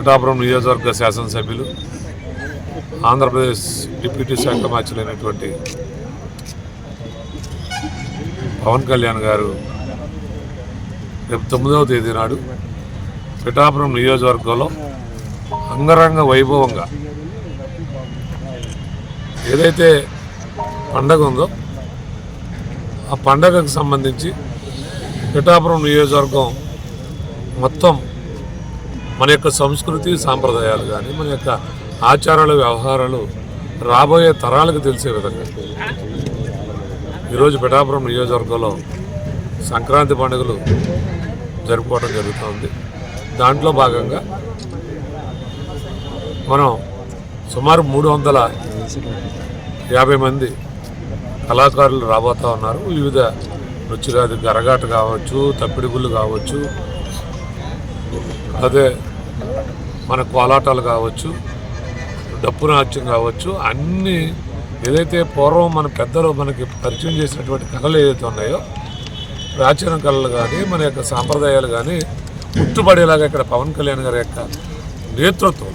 పిఠాపురం నియోజకవర్గ శాసనసభ్యులు ఆంధ్రప్రదేశ్ డిప్యూటీ శాఖ మార్చులైనటువంటి పవన్ కళ్యాణ్ గారు రేపు 9వ తేదీ నాడు పిఠాపురం నియోజకవర్గంలో అంగరంగ వైభవంగా ఏదైతే పండగ ఉందో ఆ పండగకు సంబంధించి పిఠాపురం నియోజకవర్గం మొత్తం మన యొక్క సంస్కృతి సాంప్రదాయాలు కానీ మన యొక్క ఆచారాలు వ్యవహారాలు రాబోయే తరాలకు తెలిసే విధంగా ఈరోజు పిఠాపురం నియోజకవర్గంలో సంక్రాంతి పండుగలు జరుపుకోవడం జరుగుతుంది. దాంట్లో భాగంగా మనం సుమారు 350 మంది కళాకారులు రాబోతూ ఉన్నారు. వివిధ నృత్యాలు, గరగాట కావచ్చు, తప్పిడిగుళ్ళు కావచ్చు, అదే మన కోలాటాలు కావచ్చు, డప్పు నాట్యం కావచ్చు, అన్నీ ఏదైతే పూర్వం మన పెద్దలు మనకి పరిచయం చేసినటువంటి కళలు ఏదైతే ఉన్నాయో ప్రాచీన కళలు కానీ మన యొక్క సాంప్రదాయాలు కానీ గుర్తుపడేలాగా ఇక్కడ పవన్ కళ్యాణ్ గారి యొక్క నేతృత్వం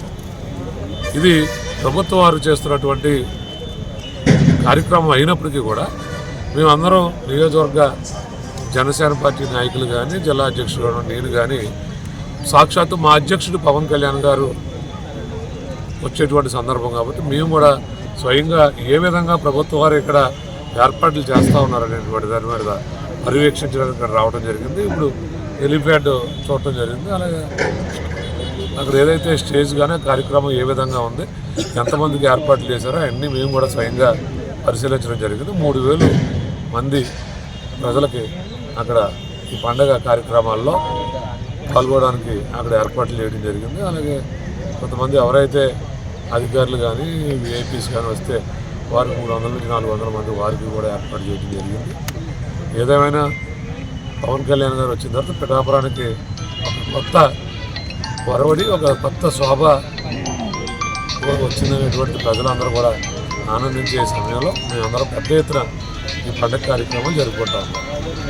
ఇది ప్రభుత్వం వారు చేస్తున్నటువంటి కార్యక్రమం అయినప్పటికీ కూడా మేమందరం నియోజకవర్గ జనసేన పార్టీ నాయకులు కానీ జిల్లా అధ్యక్షుడు నేను కానీ సాక్షాత్తు మా అధ్యక్షుడు పవన్ కళ్యాణ్ గారు వచ్చేటువంటి సందర్భం కాబట్టి మేము కూడా స్వయంగా ఏ విధంగా ప్రభుత్వం వారు ఇక్కడ ఏర్పాట్లు చేస్తూ ఉన్నారనేటువంటి దాని మీద పర్యవేక్షించడానికి ఇక్కడ రావడం జరిగింది. ఇప్పుడు హెలిప్యాడ్ చూడటం జరిగింది. అలాగే అక్కడ ఏదైతే స్టేజ్ కానీ కార్యక్రమం ఏ విధంగా ఉంది, ఎంతమందికి ఏర్పాట్లు చేశారో అన్నీ మేము కూడా స్వయంగా పరిశీలించడం జరిగింది. 3000 మంది ప్రజలకి అక్కడ ఈ పండగ కార్యక్రమాల్లో పాల్గొనడానికి అక్కడ ఏర్పాట్లు చేయడం జరిగింది. అలాగే కొంతమంది ఎవరైతే అధికారులు కానీ విఐపీస్ కానీ వస్తే వారికి 300 నుంచి 400 మంది వారికి కూడా ఏర్పాటు చేయడం జరిగింది. ఏదేమైనా పవన్ కళ్యాణ్ గారు వచ్చిన తర్వాత పిఠాపురానికి ఒక కొత్త వరవడి, ఒక కొత్త శోభ వచ్చిందనేటువంటి ప్రజలందరూ కూడా ఆనందించే సమయంలో మేమందరం పెద్ద ఎత్తున ఈ పండుగ కార్యక్రమం జరుపుకుంటాం.